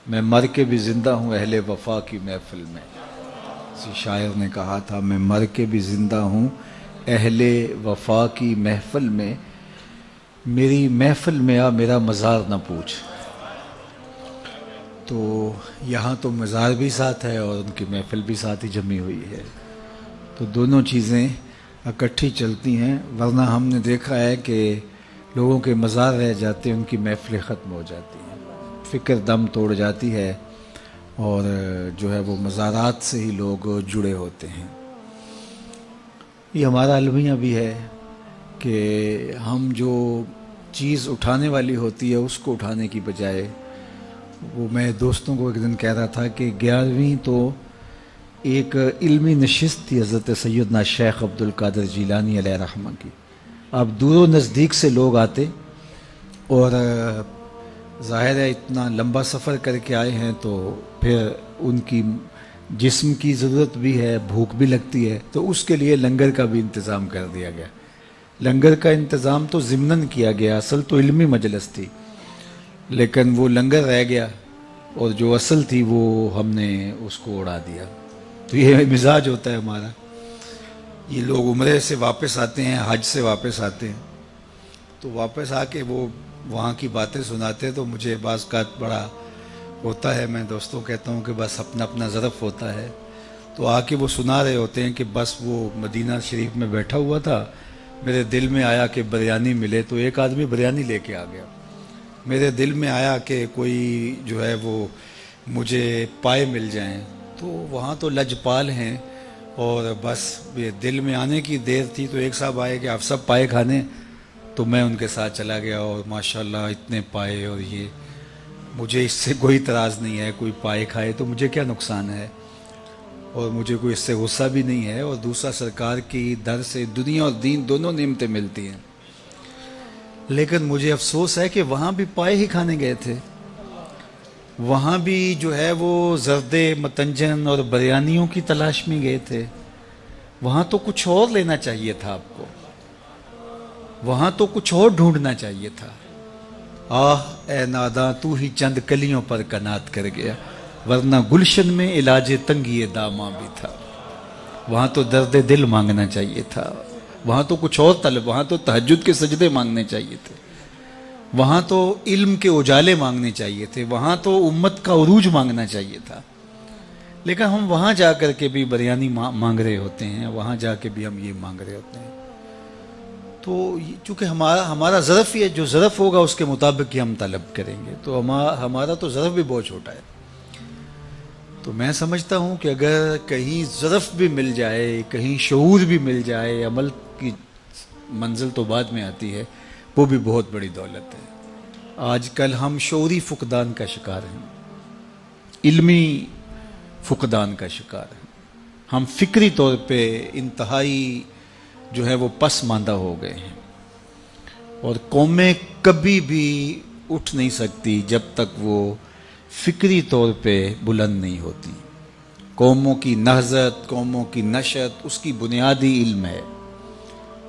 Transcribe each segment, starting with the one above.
میں مر کے بھی زندہ ہوں اہل وفا کی محفل میں. کسی شاعر نے کہا تھا میں مر کے بھی زندہ ہوں اہل وفا کی محفل میں، میری محفل میں آ میرا مزار نہ پوچھ. تو یہاں تو مزار بھی ساتھ ہے اور ان کی محفل بھی ساتھ ہی جمی ہوئی ہے، تو دونوں چیزیں اکٹھی چلتی ہیں. ورنہ ہم نے دیکھا ہے کہ لوگوں کے مزار رہ جاتے ہیں، ان کی محفلیں ختم ہو جاتی ہیں، فکر دم توڑ جاتی ہے اور جو ہے وہ مزارات سے ہی لوگ جڑے ہوتے ہیں. یہ ہمارا المیہ بھی ہے کہ ہم جو چیز اٹھانے والی ہوتی ہے اس کو اٹھانے کی بجائے، وہ میں دوستوں کو ایک دن کہہ رہا تھا کہ 11ویں تو ایک علمی نشست تھی حضرت سیدنا شیخ عبد القادر جیلانی علیہ رحمہ کی. اب دور و نزدیک سے لوگ آتے اور ظاہر ہے اتنا لمبا سفر کر کے آئے ہیں تو پھر ان کی جسم کی ضرورت بھی ہے، بھوک بھی لگتی ہے، تو اس کے لیے لنگر کا بھی انتظام کر دیا گیا. لنگر کا انتظام تو ضمناً کیا گیا، اصل تو علمی مجلس تھی، لیکن وہ لنگر رہ گیا اور جو اصل تھی وہ ہم نے اس کو اڑا دیا. تو یہ مزاج ہوتا ہے ہمارا. یہ لوگ عمرے سے واپس آتے ہیں، حج سے واپس آتے ہیں، تو واپس آ کے وہ وہاں کی باتیں سناتے تو مجھے بعض کا بڑا ہوتا ہے. میں دوستوں کہتا ہوں کہ بس اپنا اپنا ظرف ہوتا ہے. تو آ کے وہ سنا رہے ہوتے ہیں کہ بس وہ مدینہ شریف میں بیٹھا ہوا تھا، میرے دل میں آیا کہ بریانی ملے، تو ایک آدمی بریانی لے کے آ گیا. میرے دل میں آیا کہ کوئی جو ہے وہ مجھے پائے مل جائیں، تو وہاں تو لجپال ہیں اور بس یہ دل میں آنے کی دیر تھی. تو ایک صاحب آئے کہ آپ سب پائے کھانے، تو میں ان کے ساتھ چلا گیا اور ماشاءاللہ اتنے پائے. اور یہ مجھے اس سے کوئی اعتراض نہیں ہے، کوئی پائے کھائے تو مجھے کیا نقصان ہے، اور مجھے کوئی اس سے غصہ بھی نہیں ہے. اور دوسرا سرکار کی در سے دنیا اور دین دونوں نعمتیں ملتی ہیں. لیکن مجھے افسوس ہے کہ وہاں بھی پائے ہی کھانے گئے تھے، وہاں بھی جو ہے وہ زردے متنجن اور بریانیوں کی تلاش میں گئے تھے. وہاں تو کچھ اور لینا چاہیے تھا آپ کو، وہاں تو کچھ اور ڈھونڈنا چاہیے تھا. آہ اے ناداں تو ہی چند کلیوں پر کنات کر گیا، ورنہ گلشن میں علاج تنگی داماں بھی تھا. وہاں تو درد دل مانگنا چاہیے تھا، وہاں تو کچھ اور طلب، وہاں تو تہجد کے سجدے مانگنے چاہیے تھے، وہاں تو علم کے اجالے مانگنے چاہیے تھے، وہاں تو امت کا عروج مانگنا چاہیے تھا. لیکن ہم وہاں جا کر کے بھی بریانی مانگ رہے ہوتے ہیں، وہاں جا کے بھی ہم یہ مانگ رہے ہوتے ہیں. تو چونکہ ہمارا ظرف یہ جو ظرف ہوگا اس کے مطابق ہی ہم طلب کریں گے، تو ہمارا تو ظرف بھی بہت چھوٹا ہے. تو میں سمجھتا ہوں کہ اگر کہیں ظرف بھی مل جائے، کہیں شعور بھی مل جائے، عمل کی منزل تو بعد میں آتی ہے، وہ بھی بہت بڑی دولت ہے. آج کل ہم شعوری فقدان کا شکار ہیں، علمی فقدان کا شکار ہیں. ہم فکری طور پہ انتہائی جو ہے وہ پس ماندہ ہو گئے ہیں، اور قومیں کبھی بھی اٹھ نہیں سکتی جب تک وہ فکری طور پہ بلند نہیں ہوتی. قوموں کی نہضت، قوموں کی نشت، اس کی بنیادی علم ہے.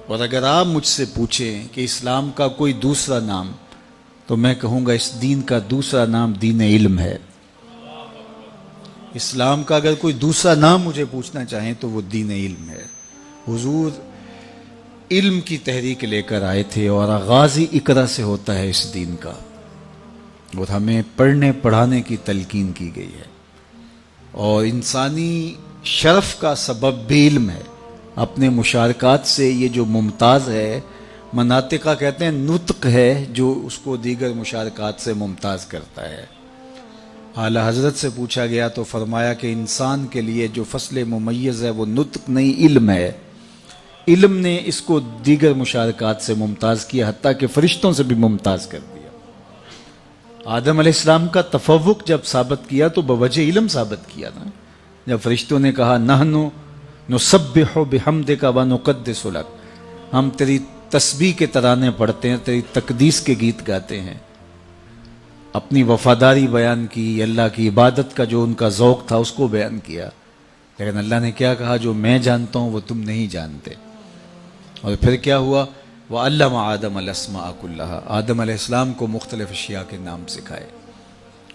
اور اگر آپ مجھ سے پوچھیں کہ اسلام کا کوئی دوسرا نام، تو میں کہوں گا اس دین کا دوسرا نام دین علم ہے. اسلام کا اگر کوئی دوسرا نام مجھے پوچھنا چاہیں تو وہ دین علم ہے. حضور علم کی تحریک لے کر آئے تھے اور آغاز ہی اقرا سے ہوتا ہے اس دین کا، اور ہمیں پڑھنے پڑھانے کی تلقین کی گئی ہے. اور انسانی شرف کا سبب بھی علم ہے. اپنے مشارکات سے یہ جو ممتاز ہے، مناطقہ کہتے ہیں نطق ہے جو اس کو دیگر مشارکات سے ممتاز کرتا ہے. اعلیٰ حضرت سے پوچھا گیا تو فرمایا کہ انسان کے لیے جو فصل ممیز ہے وہ نطق نہیں علم ہے. علم نے اس کو دیگر مشارکات سے ممتاز کیا، حتیٰ کہ فرشتوں سے بھی ممتاز کر دیا. آدم علیہ السلام کا تفوق جب ثابت کیا تو بوجہ علم ثابت کیا نا. جب فرشتوں نے کہا نحنو نسبح بحمدک ونقدس لک، ہم تیری تسبیح کے ترانے پڑھتے ہیں، تیری تقدیس کے گیت گاتے ہیں، اپنی وفاداری بیان کی، اللہ کی عبادت کا جو ان کا ذوق تھا اس کو بیان کیا. لیکن اللہ نے کیا کہا؟ جو میں جانتا ہوں وہ تم نہیں جانتے. اور پھر کیا ہوا؟ وَعَلَّمَ آدَمَ الْأَسْمَاءَ كُلَّهَا، آدم علیہ السلام کو مختلف اشیاء کے نام سکھائے.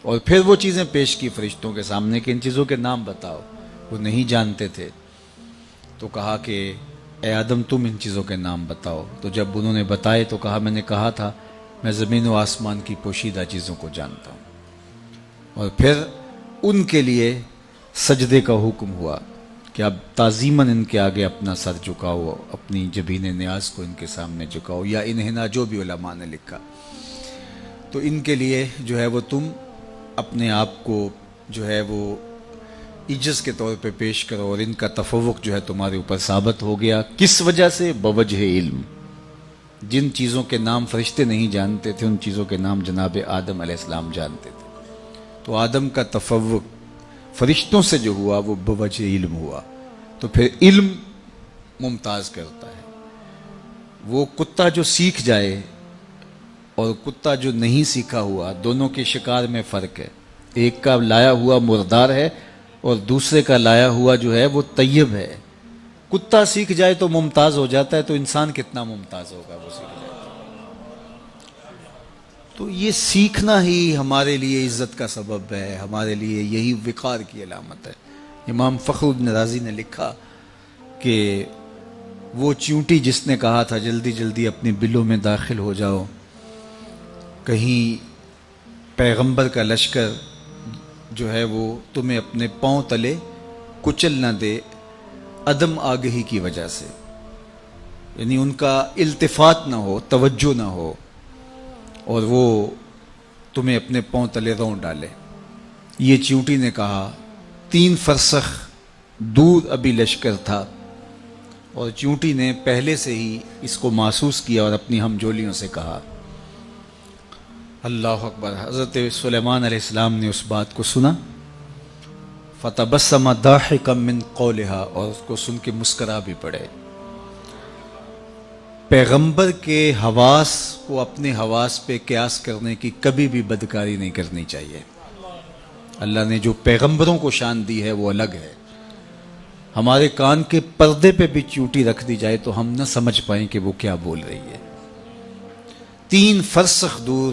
اور پھر وہ چیزیں پیش کی فرشتوں کے سامنے کہ ان چیزوں کے نام بتاؤ. وہ نہیں جانتے تھے تو کہا کہ اے آدم تم ان چیزوں کے نام بتاؤ. تو جب انہوں نے بتائے تو کہا میں نے کہا تھا میں زمین و آسمان کی پوشیدہ چیزوں کو جانتا ہوں. اور پھر ان کے لیے سجدے کا حکم ہوا کہ اب تعظیماً ان کے آگے اپنا سر جھکاؤ, اپنی جبین نیاز کو ان کے سامنے جھکاؤ, یا انہنا جو بھی علماء نے لکھا. تو ان کے لیے جو ہے وہ تم اپنے آپ کو جو ہے وہ عجز کے طور پہ پیش کرو, اور ان کا تفوق جو ہے تمہارے اوپر ثابت ہو گیا. کس وجہ سے؟ بوجہ علم. جن چیزوں کے نام فرشتے نہیں جانتے تھے ان چیزوں کے نام جناب آدم علیہ السلام جانتے تھے. تو آدم کا تفوق فرشتوں سے جو ہوا وہ بوجہ علم ہوا. تو پھر علم ممتاز کرتا ہے. وہ کتا جو سیکھ جائے اور کتا جو نہیں سیکھا ہوا, دونوں کے شکار میں فرق ہے. ایک کا لایا ہوا مردار ہے اور دوسرے کا لایا ہوا جو ہے وہ طیب ہے. کتا سیکھ جائے تو ممتاز ہو جاتا ہے, تو انسان کتنا ممتاز ہوگا وہ سیکھ جائے تو یہ سیکھنا ہی ہمارے لیے عزت کا سبب ہے, ہمارے لیے یہی وقار کی علامت ہے. امام فخر الدین رازی نے لکھا کہ وہ چیونٹی جس نے کہا تھا جلدی جلدی اپنی بلوں میں داخل ہو جاؤ, کہیں پیغمبر کا لشکر جو ہے وہ تمہیں اپنے پاؤں تلے کچل نہ دے عدم آگہی کی وجہ سے, یعنی ان کا التفات نہ ہو, توجہ نہ ہو, اور وہ تمہیں اپنے پاؤں تلے رون ڈالے. یہ چیونٹی نے کہا. 3 فرسخ دور ابھی لشکر تھا اور چیونٹی نے پہلے سے ہی اس کو محسوس کیا اور اپنی ہمجولیوں سے کہا. اللہ اکبر. حضرت سلیمان علیہ السلام نے اس بات کو سنا. فتبسم ضاحکا من قولها, اور اس کو سن کے مسکرا بھی پڑے. پیغمبر کے حواس کو اپنے حواس پہ قیاس کرنے کی کبھی بھی بدکاری نہیں کرنی چاہیے. اللہ نے جو پیغمبروں کو شان دی ہے وہ الگ ہے. ہمارے کان کے پردے پہ بھی چیونٹی رکھ دی جائے تو ہم نہ سمجھ پائیں کہ وہ کیا بول رہی ہے. 3 فرسخ دور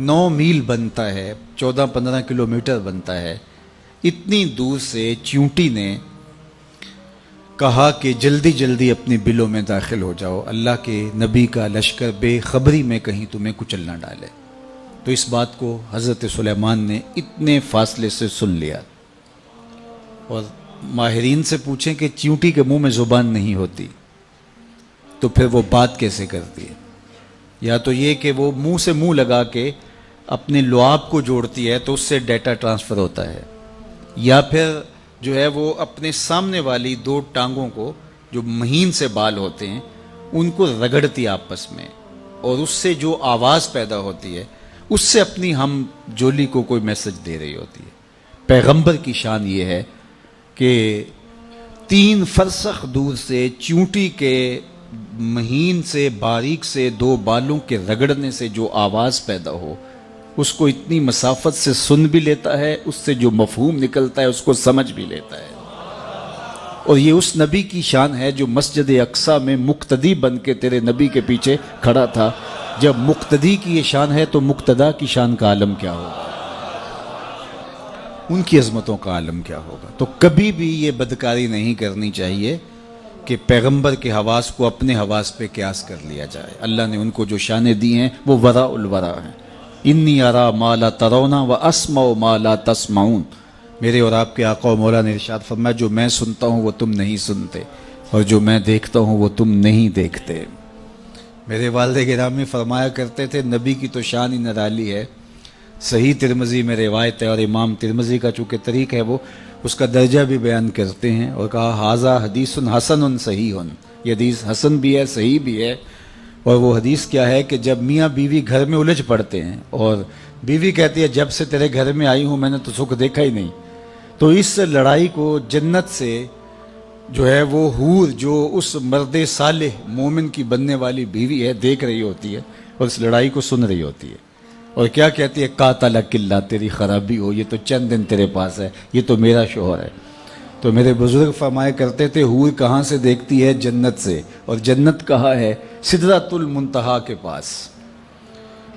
9 میل بنتا ہے, 14-15 کلومیٹر بنتا ہے. اتنی دور سے چیونٹی نے کہا کہ جلدی جلدی اپنی بلوں میں داخل ہو جاؤ, اللہ کے نبی کا لشکر بے خبری میں کہیں تمہیں کچل نہ ڈالے. تو اس بات کو حضرت سلیمان نے اتنے فاصلے سے سن لیا. اور ماہرین سے پوچھیں کہ چیونٹی کے منہ میں زبان نہیں ہوتی تو پھر وہ بات کیسے کرتی ہے؟ یا تو یہ کہ وہ منہ سے منہ لگا کے اپنے لعاب کو جوڑتی ہے تو اس سے ڈیٹا ٹرانسفر ہوتا ہے, یا پھر جو ہے وہ اپنے سامنے والی 2 ٹانگوں کو جو مہین سے بال ہوتے ہیں ان کو رگڑتی آپس میں, اور اس سے جو آواز پیدا ہوتی ہے اس سے اپنی ہم جولی کو کوئی میسج دے رہی ہوتی ہے. پیغمبر کی شان یہ ہے کہ 3 فرسخ دور سے چیونٹی کے مہین سے باریک سے 2 بالوں کے رگڑنے سے جو آواز پیدا ہو اس کو اتنی مسافت سے سن بھی لیتا ہے, اس سے جو مفہوم نکلتا ہے اس کو سمجھ بھی لیتا ہے. اور یہ اس نبی کی شان ہے جو مسجد اقصی میں مقتدی بن کے تیرے نبی کے پیچھے کھڑا تھا. جب مقتدی کی یہ شان ہے تو مقتدا کی شان کا عالم کیا ہوگا, ان کی عظمتوں کا عالم کیا ہوگا. تو کبھی بھی یہ بدکاری نہیں کرنی چاہیے کہ پیغمبر کے حواس کو اپنے حواس پہ قیاس کر لیا جائے. اللہ نے ان کو جو شانیں دی ہیں وہ وراء الورا ہیں. انی ارا ما لا ترون و اسمع ما لا تسمعون. میرے اور آپ کے آقا و مولا نے ارشاد فرمایا جو میں سنتا ہوں وہ تم نہیں سنتے, اور جو میں دیکھتا ہوں وہ تم نہیں دیکھتے. میرے والد گرامی فرمایا کرتے تھے نبی کی تو شان ہی نرالی ہے. صحیح ترمذی میں روایت ہے, اور امام ترمذی کا چونکہ طریق ہے وہ اس کا درجہ بھی بیان کرتے ہیں, اور کہا ھذا حدیث حسن صحیح. یہ حدیث حسن بھی ہے صحیح بھی ہے. اور وہ حدیث کیا ہے کہ جب میاں بیوی گھر میں الجھ پڑتے ہیں اور بیوی کہتی ہے جب سے تیرے گھر میں آئی ہوں میں نے تو سکھ دیکھا ہی نہیں, تو اس لڑائی کو جنت سے جو ہے وہ حور جو اس مرد صالح مومن کی بننے والی بیوی ہے دیکھ رہی ہوتی ہے اور اس لڑائی کو سن رہی ہوتی ہے, اور کیا کہتی ہے قاتلک اللہ, تیری خرابی ہو, یہ تو چند دن تیرے پاس ہے, یہ تو میرا شوہر ہے. تو میرے بزرگ فرمایا کرتے تھے حور کہاں سے دیکھتی ہے؟ جنت سے. اور جنت کہاں ہے؟ سدرۃ المنتہا کے پاس.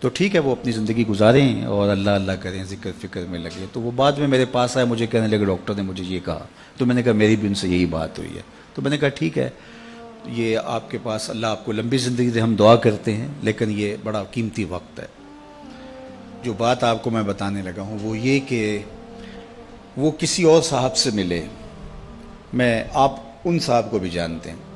تو ٹھیک ہے وہ اپنی زندگی گزاریں اور اللہ اللہ کریں، ذکر فکر میں لگے. تو وہ بعد میں میرے پاس آئے، مجھے کہنے لگے ڈاکٹر نے مجھے یہ کہا. تو میں نے کہا میری بھی ان سے یہی بات ہوئی ہے. تو میں نے کہا ٹھیک ہے، یہ آپ کے پاس اللہ آپ کو لمبی زندگی دے، ہم دعا کرتے ہیں، لیکن یہ بڑا قیمتی وقت ہے. جو بات آپ کو میں بتانے لگا ہوں وہ یہ کہ وہ کسی اور صاحب سے ملے. آپ ان صاحب کو بھی جانتے ہیں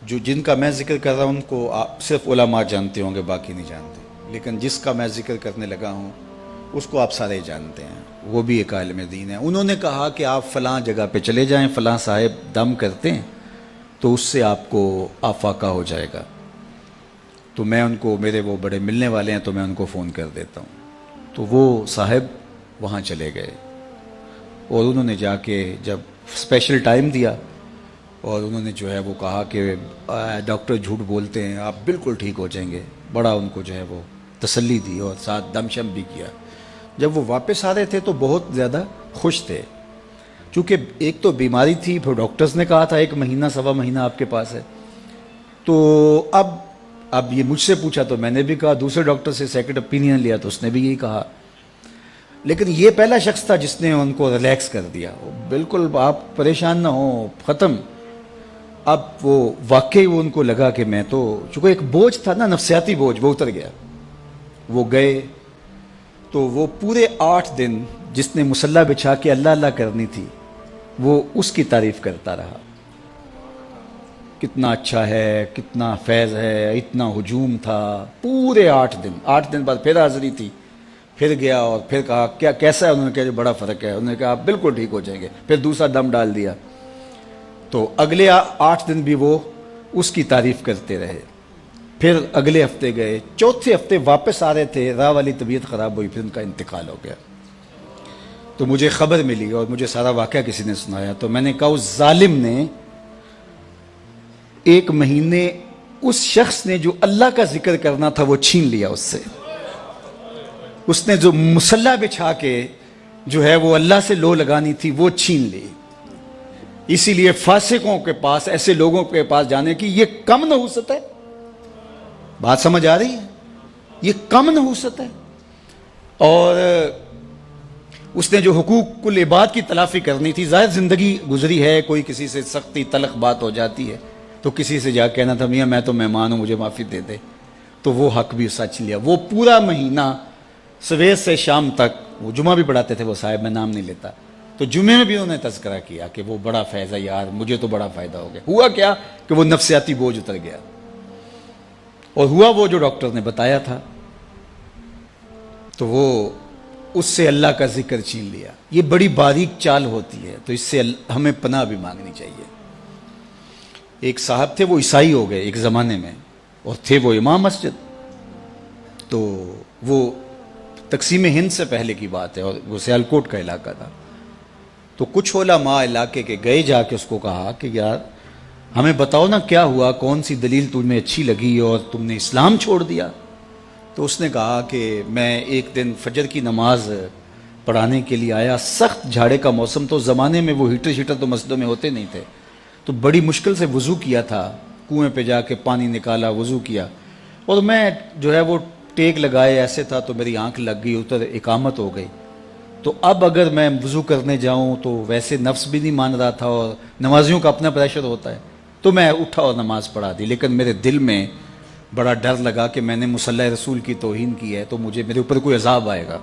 جو جن کا میں ذکر کر رہا ہوں، ان کو آپ صرف علماء جانتے ہوں گے، باقی نہیں جانتے. لیکن جس کا میں ذکر کرنے لگا ہوں اس کو آپ سارے جانتے ہیں. وہ بھی ایک عالم دین ہے. انہوں نے کہا کہ آپ فلاں جگہ پہ چلے جائیں، فلاں صاحب دم کرتے ہیں تو اس سے آپ کو آفاقہ ہو جائے گا. تو میں ان کو، میرے وہ بڑے ملنے والے ہیں، تو میں ان کو فون کر دیتا ہوں. تو وہ صاحب وہاں چلے گئے اور انہوں نے جا کے جب اسپیشل ٹائم دیا اور انہوں نے جو ہے وہ کہا کہ ڈاکٹر جھوٹ بولتے ہیں، آپ بالکل ٹھیک ہو جائیں گے. بڑا ان کو جو ہے وہ تسلی دی اور ساتھ دم شم بھی کیا. جب وہ واپس آ رہے تھے تو بہت زیادہ خوش تھے، چونکہ ایک تو بیماری تھی، پھر ڈاکٹرز نے کہا تھا 1 مہینہ سوا مہینہ آپ کے پاس ہے. تو اب یہ مجھ سے پوچھا تو میں نے بھی کہا، دوسرے ڈاکٹر سے سیکنڈ اوپینین لیا تو اس نے بھی یہی کہا. لیکن یہ پہلا شخص تھا جس نے ان کو ریلیکس کر دیا. بالکل آپ پریشان نہ ہوں، ختم. اب وہ واقعی وہ ان کو لگا کہ میں تو، چونکہ ایک بوجھ تھا نا، نفسیاتی بوجھ، وہ اتر گیا. وہ گئے تو وہ پورے 8 دن جس نے مصلی بچھا کے اللہ اللہ کرنی تھی وہ اس کی تعریف کرتا رہا. کتنا اچھا ہے، کتنا فیض ہے، اتنا ہجوم تھا. پورے 8 دن بعد پھر حاضری تھی، پھر گیا اور پھر کہا کیا کیسا ہے. انہوں نے کہا بڑا فرق ہے. انہوں نے کہا آپ بالکل ٹھیک ہو جائیں گے. پھر دوسرا دم ڈال دیا. تو اگلے 8 دن بھی وہ اس کی تعریف کرتے رہے. پھر اگلے ہفتے گئے، چوتھے ہفتے واپس آ رہے تھے، راہ والی طبیعت خراب ہوئی، پھر ان کا انتقال ہو گیا. تو مجھے خبر ملی اور مجھے سارا واقعہ کسی نے سنایا. تو میں نے کہا اس ظالم نے 1 مہینے اس شخص نے جو اللہ کا ذکر کرنا تھا وہ چھین لیا اس سے. اس نے جو مصلی بچھا کے جو ہے وہ اللہ سے لو لگانی تھی وہ چھین لی. اسی لیے فاسقوں کے پاس، ایسے لوگوں کے پاس جانے کی یہ کم نحوست ہے. بات سمجھ آ رہی ہے؟ یہ کم نحوست ہے. اور اس نے جو حقوق العباد کی تلافی کرنی تھی، ظاہر زندگی گزری ہے، کوئی کسی سے سختی تلخ بات ہو جاتی ہے تو کسی سے جا کہنا تھا میاں میں تو مہمان ہوں مجھے معافی دے دے، تو وہ حق بھی سچ لیا. وہ پورا مہینہ صبح سے شام تک، وہ جمعہ بھی پڑھاتے تھے وہ صاحب، میں نام نہیں لیتا، تو جمعے میں بھی انہوں نے تذکرہ کیا کہ وہ بڑا فیض ہے یار، مجھے تو بڑا فائدہ ہو گیا. ہوا کیا کہ وہ نفسیاتی بوجھ اتر گیا اور ہوا وہ جو ڈاکٹر نے بتایا تھا. تو وہ اس سے اللہ کا ذکر چھین لیا. یہ بڑی باریک چال ہوتی ہے، تو اس سے ہمیں پناہ بھی مانگنی چاہیے. ایک صاحب تھے، وہ عیسائی ہو گئے ایک زمانے میں، اور تھے وہ امام مسجد. تو وہ تقسیم ہند سے پہلے کی بات ہے اور وہ سیالکوٹ کا علاقہ تھا. تو کچھ علماء علاقے کے گئے، جا کے اس کو کہا کہ یار ہمیں بتاؤ نا کیا ہوا، کون سی دلیل تمہیں اچھی لگی اور تم نے اسلام چھوڑ دیا. تو اس نے کہا کہ میں ایک دن فجر کی نماز پڑھانے کے لیے آیا، سخت جھاڑے کا موسم، تو زمانے میں وہ ہیٹر شیٹر تو مسجدوں میں ہوتے نہیں تھے، تو بڑی مشکل سے وضو کیا تھا، کنویں پہ جا کے پانی نکالا، وضو کیا، اور میں جو ہے وہ ٹیک لگائے ایسے تھا تو میری آنکھ لگ گئی، ادھر اقامت ہو گئی. تو اب اگر میں وضو کرنے جاؤں تو ویسے نفس بھی نہیں مان رہا تھا اور نمازیوں کا اپنا پریشر ہوتا ہے، تو میں اٹھا اور نماز پڑھا دی. لیکن میرے دل میں بڑا ڈر لگا کہ میں نے مصلی رسول کی توہین کی ہے تو میرے اوپر کوئی عذاب آئے گا.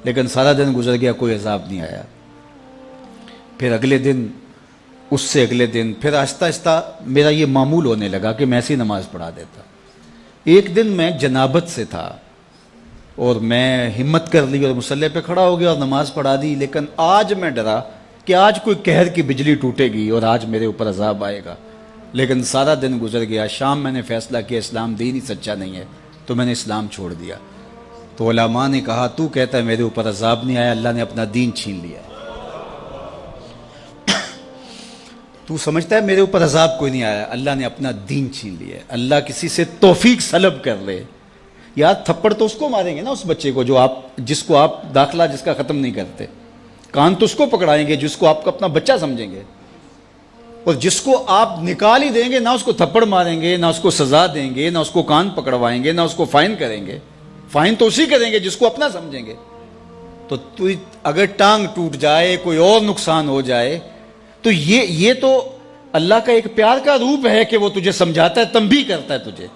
لیکن سارا دن گزر گیا، کوئی عذاب نہیں آیا. پھر اگلے دن، اس سے اگلے دن، پھر آہستہ آہستہ میرا یہ معمول ہونے لگا کہ میں ایسی نماز پڑھا دیتا. ایک دن میں جنابت سے تھا اور میں ہمت کر لی اور مصلی پہ کھڑا ہو گیا اور نماز پڑھا دی. لیکن آج میں ڈرا کہ آج کوئی قہر کی بجلی ٹوٹے گی اور آج میرے اوپر عذاب آئے گا. لیکن سارا دن گزر گیا. شام میں نے فیصلہ کیا اسلام دین ہی سچا نہیں ہے، تو میں نے اسلام چھوڑ دیا. تو علماء نے کہا تو کہتا ہے میرے اوپر عذاب نہیں آیا، اللہ نے اپنا دین چھین لیا. تو سمجھتا ہے میرے اوپر عذاب کوئی نہیں آیا، اللہ نے اپنا دین چھین لیا. اللہ کسی سے توفیق سلب کر لے، یار تھپڑ تو اس کو ماریں گے نا، اس بچے کو جس کو آپ داخلہ جس کا ختم نہیں کرتے. کان تو اس کو پکڑائیں گے جس کو آپ کا اپنا بچہ سمجھیں گے. اور جس کو آپ نکال ہی دیں گے، نہ اس کو تھپڑ ماریں گے، نہ اس کو سزا دیں گے، نہ اس کو کان پکڑوائیں گے، نہ اس کو فائن کریں گے. فائن تو اسی کریں گے جس کو اپنا سمجھیں گے. تو اگر ٹانگ ٹوٹ جائے، کوئی اور نقصان ہو جائے، تو یہ تو اللہ کا ایک پیار کا روپ ہے کہ وہ تجھے سمجھاتا ہے، تنبیہ کرتا ہے تجھے.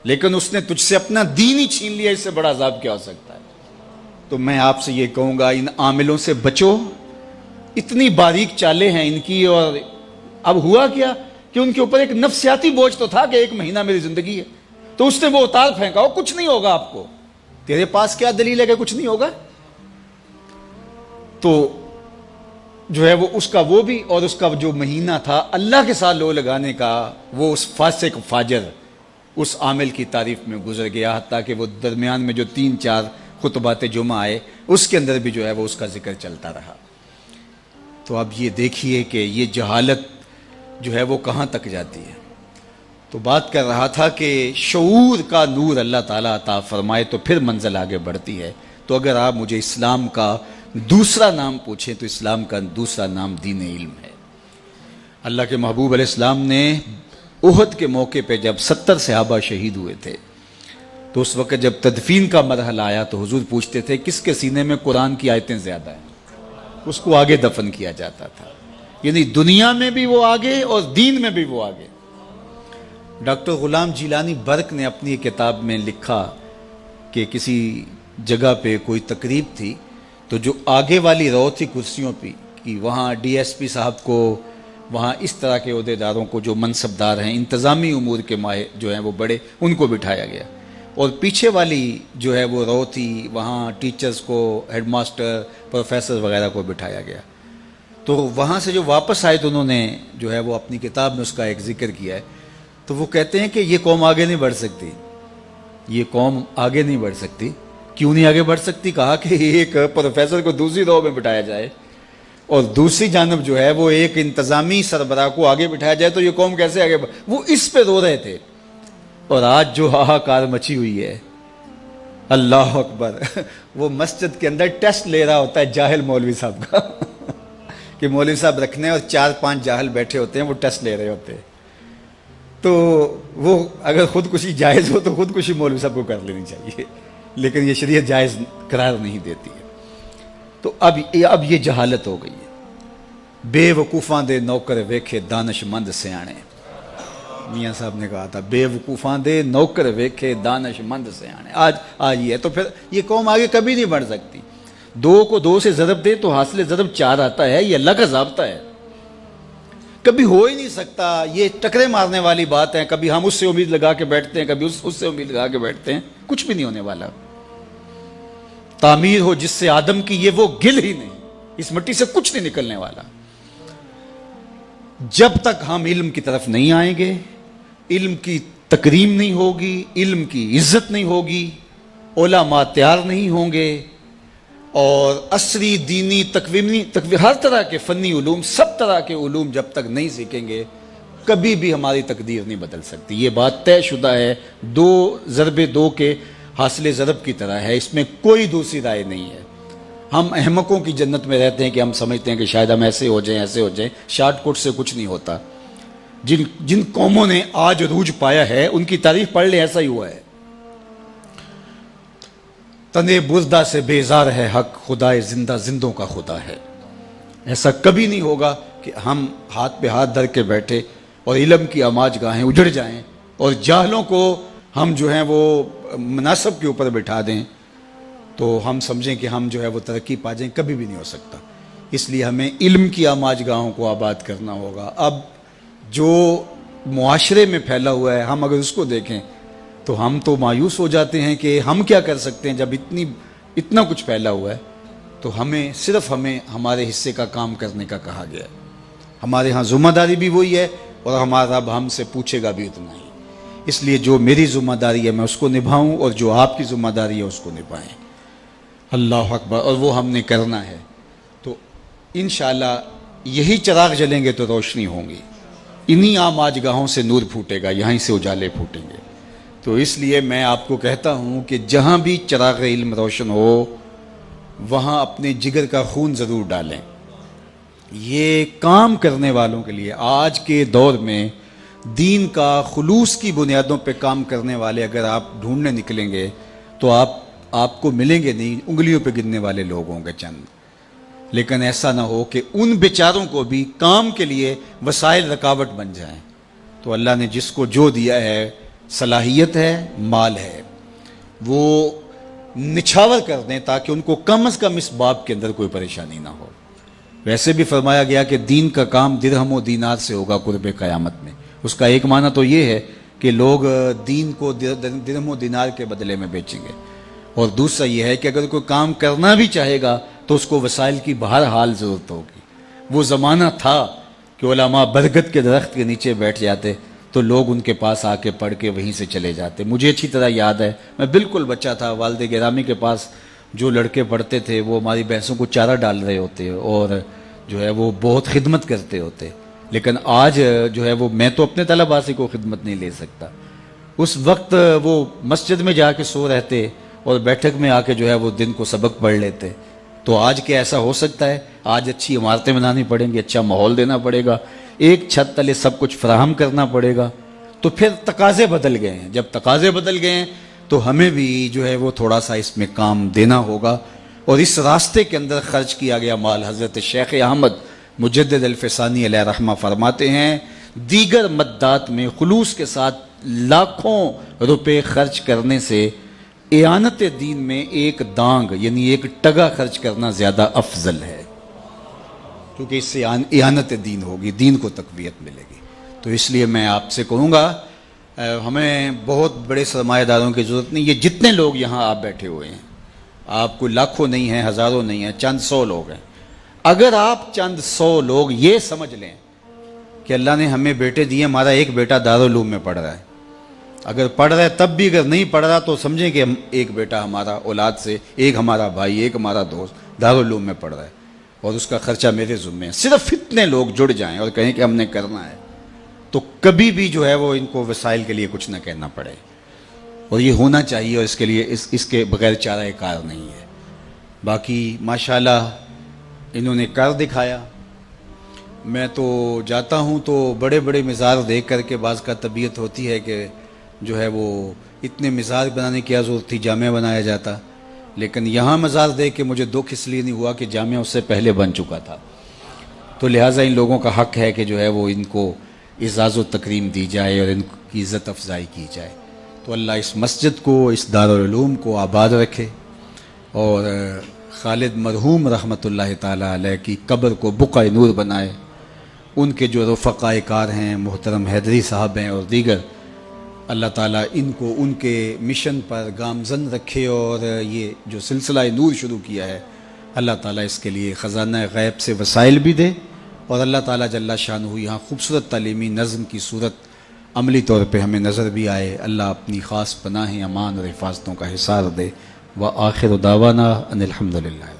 لیکن اس نے تجھ سے اپنا دین ہی چھین لیا، اس سے بڑا عذاب کیا ہو سکتا ہے؟ تو میں آپ سے یہ کہوں گا، ان عاملوں سے بچو. اتنی باریک چالیں ہیں ان کی. اور اب ہوا کیا کہ ان کے اوپر ایک نفسیاتی بوجھ تو تھا کہ 1 مہینہ میری زندگی ہے، تو اس نے وہ اتار پھینکا، ہو کچھ نہیں ہوگا آپ کو. تیرے پاس کیا دلیل ہے کہ کچھ نہیں ہوگا؟ تو جو ہے وہ اس کا وہ بھی، اور اس کا جو مہینہ تھا اللہ کے ساتھ لو لگانے کا، وہ اس فاسق فاجر اس عامل کی تعریف میں گزر گیا. حتیٰ کہ وہ درمیان میں جو 3-4 خطبات جمعہ آئے، اس کے اندر بھی جو ہے وہ اس کا ذکر چلتا رہا. تو اب یہ دیکھیے کہ یہ جہالت جو ہے وہ کہاں تک جاتی ہے. تو بات کر رہا تھا کہ شعور کا نور اللہ تعالیٰ عطا فرمائے تو پھر منزل آگے بڑھتی ہے. تو اگر آپ مجھے اسلام کا دوسرا نام پوچھیں تو اسلام کا دوسرا نام دین علم ہے. اللہ کے محبوب علیہ السلام نے احد کے موقع پہ جب 70 صحابہ شہید ہوئے تھے، تو اس وقت جب تدفین کا مرحلہ آیا تو حضور پوچھتے تھے کس کے سینے میں قرآن کی آیتیں زیادہ ہیں، اس کو آگے دفن کیا جاتا تھا. یعنی دنیا میں بھی وہ آگے اور دین میں بھی وہ آگے. ڈاکٹر غلام جیلانی برق نے اپنی ایک کتاب میں لکھا کہ کسی جگہ پہ کوئی تقریب تھی، تو جو آگے والی رو تھی کرسیوں پہ کہ وہاں ڈی ایس پی صاحب کو، وہاں اس طرح کے عہدیداروں کو جو منصبدار ہیں، انتظامی امور کے ماہر جو ہیں وہ بڑے، ان کو بٹھایا گیا. اور پیچھے والی جو ہے وہ رو تھی، وہاں ٹیچرز کو، ہیڈ ماسٹر، پروفیسر وغیرہ کو بٹھایا گیا. تو وہاں سے جو واپس آئے تو انہوں نے جو ہے وہ اپنی کتاب میں اس کا ایک ذکر کیا ہے. تو وہ کہتے ہیں کہ یہ قوم آگے نہیں بڑھ سکتی، یہ قوم آگے نہیں بڑھ سکتی. کیوں نہیں آگے بڑھ سکتی؟ کہا کہ ایک پروفیسر کو دوسری رو میں بٹھایا جائے اور دوسری جانب جو ہے وہ ایک انتظامی سربراہ کو آگے بٹھایا جائے تو یہ قوم کیسے آگے وہ اس پہ رو رہے تھے. اور آج جو ہاہاکار مچی ہوئی ہے، اللہ اکبر، وہ مسجد کے اندر ٹیسٹ لے رہا ہوتا ہے جاہل مولوی صاحب کا کہ مولوی صاحب رکھنے اور 4-5 جاہل بیٹھے ہوتے ہیں، وہ ٹیسٹ لے رہے ہوتے ہیں. تو وہ اگر خودکشی جائز ہو تو خودکشی مولوی صاحب کو کر لینی چاہیے، لیکن یہ شریعت جائز قرار نہیں دیتی ہے. تو اب یہ جہالت ہو گئی ہے. بے وقوفاں دے نوکر ویکھے دانش مند سیانے، میاں صاحب نے کہا تھا بے وقوفاں دے نوکر ویکھے دانش مند سیانے. آج یہ تو پھر یہ قوم آگے کبھی نہیں بڑھ سکتی. 2 کو 2 سے ضرب دے تو حاصل ضرب 4 آتا ہے. یہ اللہ کا ضابطہ ہے، کبھی ہو ہی نہیں سکتا. یہ ٹکرے مارنے والی بات ہے. کبھی ہم اس سے امید لگا کے بیٹھتے ہیں، کبھی اس سے امید لگا کے بیٹھتے ہیں. کچھ بھی نہیں ہونے والا. تعمیر ہو جس سے آدم کی، یہ وہ گل ہی نہیں، اس مٹی سے کچھ نہیں نکلنے والا. جب تک ہم علم کی طرف نہیں آئیں گے، علم کی تکریم نہیں ہوگی، علم کی عزت نہیں ہوگی، علماء تیار نہیں ہوں گے، اور عصری دینی تکوینی ہر طرح کے فنی علوم، سب طرح کے علوم جب تک نہیں سیکھیں گے، کبھی بھی ہماری تقدیر نہیں بدل سکتی. یہ بات طے شدہ ہے. 2 ضرب 2 کے حاصل ضرب کی طرح ہے، اس میں کوئی دوسری رائے نہیں ہے. ہم احمقوں کی جنت میں رہتے ہیں کہ ہم سمجھتے ہیں کہ شاید ہم ایسے ہو جائیں، ایسے ہو جائیں. شارٹ کٹ سے کچھ نہیں ہوتا. جن قوموں نے آج عروج پایا ہے ان کی تاریخ پڑھ لیں، ایسا ہی ہوا ہے. تنے بردہ سے بیزار ہے حق، خدائے زندہ زندوں کا خدا ہے. ایسا کبھی نہیں ہوگا کہ ہم ہاتھ پہ ہاتھ دھر کے بیٹھے اور علم کی آماج گاہیں اجڑ جائیں اور جاہلوں کو ہم جو ہیں وہ مناصب کے اوپر بٹھا دیں تو ہم سمجھیں کہ ہم جو ہے وہ ترقی پا جائیں. کبھی بھی نہیں ہو سکتا. اس لیے ہمیں علم کی آماج گاہوں کو آباد کرنا ہوگا. اب جو معاشرے میں پھیلا ہوا ہے، ہم اگر اس کو دیکھیں تو ہم تو مایوس ہو جاتے ہیں کہ ہم کیا کر سکتے ہیں. جب اتنا کچھ پھیلا ہوا ہے تو صرف ہمیں ہمارے حصے کا کام کرنے کا کہا گیا ہے. ہمارے ہاں ذمہ داری بھی وہی ہے اور ہمارا رب ہم سے پوچھے گا بھی اتنا ہی. اس لیے جو میری ذمہ داری ہے میں اس کو نبھاؤں اور جو آپ کی ذمہ داری ہے اس کو نبھائیں. اللہ اکبر. اور وہ ہم نے کرنا ہے. تو انشاءاللہ یہی چراغ جلیں گے تو روشنی ہوں گی. انہی عام آج گاہوں سے نور پھوٹے گا، یہیں سے اجالے پھوٹیں گے. تو اس لیے میں آپ کو کہتا ہوں کہ جہاں بھی چراغ علم روشن ہو وہاں اپنے جگر کا خون ضرور ڈالیں. یہ کام کرنے والوں کے لیے آج کے دور میں دین کا خلوص کی بنیادوں پہ کام کرنے والے اگر آپ ڈھونڈنے نکلیں گے تو آپ کو ملیں گے نہیں، انگلیوں پہ گننے والے لوگ ہوں گے چند، لیکن ایسا نہ ہو کہ ان بیچاروں کو بھی کام کے لیے وسائل رکاوٹ بن جائیں۔ تو اللہ نے جس کو جو دیا ہے، صلاحیت ہے، مال ہے، وہ نچھاور کر دیں تاکہ ان کو کم از کم اس باب کے اندر کوئی پریشانی نہ ہو۔ ویسے بھی فرمایا گیا کہ دین کا کام درہم و دینار سے ہوگا قرب قیامت میں۔ اس کا ایک معنی تو یہ ہے کہ لوگ دین کو درہم و دینار کے بدلے میں بیچیں گے، اور دوسرا یہ ہے کہ اگر کوئی کام کرنا بھی چاہے گا تو اس کو وسائل کی بہرحال ضرورت ہوگی۔ وہ زمانہ تھا کہ علماء برگد کے درخت کے نیچے بیٹھ جاتے تو لوگ ان کے پاس آ کے پڑھ کے وہیں سے چلے جاتے۔ مجھے اچھی طرح یاد ہے، میں بالکل بچہ تھا، والد گرامی کے پاس جو لڑکے پڑھتے تھے وہ ہماری بھینسوں کو چارہ ڈال رہے ہوتے اور جو ہے وہ بہت خدمت کرتے ہوتے، لیکن آج جو ہے وہ میں تو اپنے طلباء سے کوئی خدمت نہیں لے سکتا۔ اس وقت وہ مسجد میں جا کے سو رہتے اور بیٹھک میں آ کے جو ہے وہ دن کو سبق پڑھ لیتے۔ تو آج کیا ایسا ہو سکتا ہے؟ آج اچھی عمارتیں بنانی پڑیں گی، اچھا ماحول دینا پڑے گا، ایک چھت تلے سب کچھ فراہم کرنا پڑے گا۔ تو پھر تقاضے بدل گئے ہیں، جب تقاضے بدل گئے ہیں تو ہمیں بھی جو ہے وہ تھوڑا سا اس میں کام دینا ہوگا، اور اس راستے کے اندر خرچ کیا گیا مال۔ حضرت شیخ احمد مجدد الفسانی علیہ رحمہ فرماتے ہیں دیگر مدات میں خلوص کے ساتھ لاکھوں روپے خرچ کرنے سے اعانت دین میں ایک دانگ یعنی ایک ٹگا خرچ کرنا زیادہ افضل ہے، کیونکہ اس سے اعانت دین ہوگی، دین کو تقویت ملے گی۔ تو اس لیے میں آپ سے کہوں گا ہمیں بہت بڑے سرمایہ داروں کی ضرورت نہیں، یہ جتنے لوگ یہاں آپ بیٹھے ہوئے ہیں، آپ کو لاکھوں نہیں ہیں، ہزاروں نہیں ہیں، چند سو لوگ ہیں۔ اگر آپ چند سو لوگ یہ سمجھ لیں کہ اللہ نے ہمیں بیٹے دیے، ہمارا ایک بیٹا دارالعلوم میں پڑھ رہا ہے، اگر پڑھ رہا ہے تب بھی اگر نہیں پڑھ رہا تو سمجھیں کہ ایک بیٹا ہمارا اولاد سے، ایک ہمارا بھائی، ایک ہمارا دوست دارالعلوم میں پڑھ رہا ہے اور اس کا خرچہ میرے ذمہ ہے۔ صرف اتنے لوگ جڑ جائیں اور کہیں کہ ہم نے کرنا ہے تو کبھی بھی جو ہے وہ ان کو وسائل کے لیے کچھ نہ کہنا پڑے، اور یہ ہونا چاہیے، اور اس کے لیے اس کے بغیر چارہ کار نہیں ہے۔ باقی ماشاءاللہ انہوں نے کر دکھایا۔ میں تو جاتا ہوں تو بڑے بڑے مزار دیکھ کر کے بعض کا طبیعت ہوتی ہے کہ جو ہے وہ اتنے مزار بنانے کی کیا ضرورت تھی، جامعہ بنایا جاتا، لیکن یہاں مزار دیکھ کے مجھے دکھ اس لیے نہیں ہوا کہ جامعہ اس سے پہلے بن چکا تھا، تو لہٰذا ان لوگوں کا حق ہے کہ جو ہے وہ ان کو اعزاز و تکریم دی جائے اور ان کی عزت افزائی کی جائے۔ تو اللہ اس مسجد کو، اس دارالعلوم کو آباد رکھے، اور خالد مرحوم رحمۃ اللہ تعالیٰ علیہ کی قبر کو بقعہ نور بنائے۔ ان کے جو رفقائے کار ہیں، محترم حیدری صاحب ہیں اور دیگر، اللہ تعالیٰ ان کو ان کے مشن پر گامزن رکھے، اور یہ جو سلسلہ نور شروع کیا ہے اللہ تعالیٰ اس کے لیے خزانہ غیب سے وسائل بھی دے، اور اللہ تعالیٰ جل شانہ یہاں خوبصورت تعلیمی نظم کی صورت عملی طور پہ ہمیں نظر بھی آئے۔ اللہ اپنی خاص پناہ امان اور حفاظتوں کا حصار دے۔ وآخر دعوانا ان الحمدللہ۔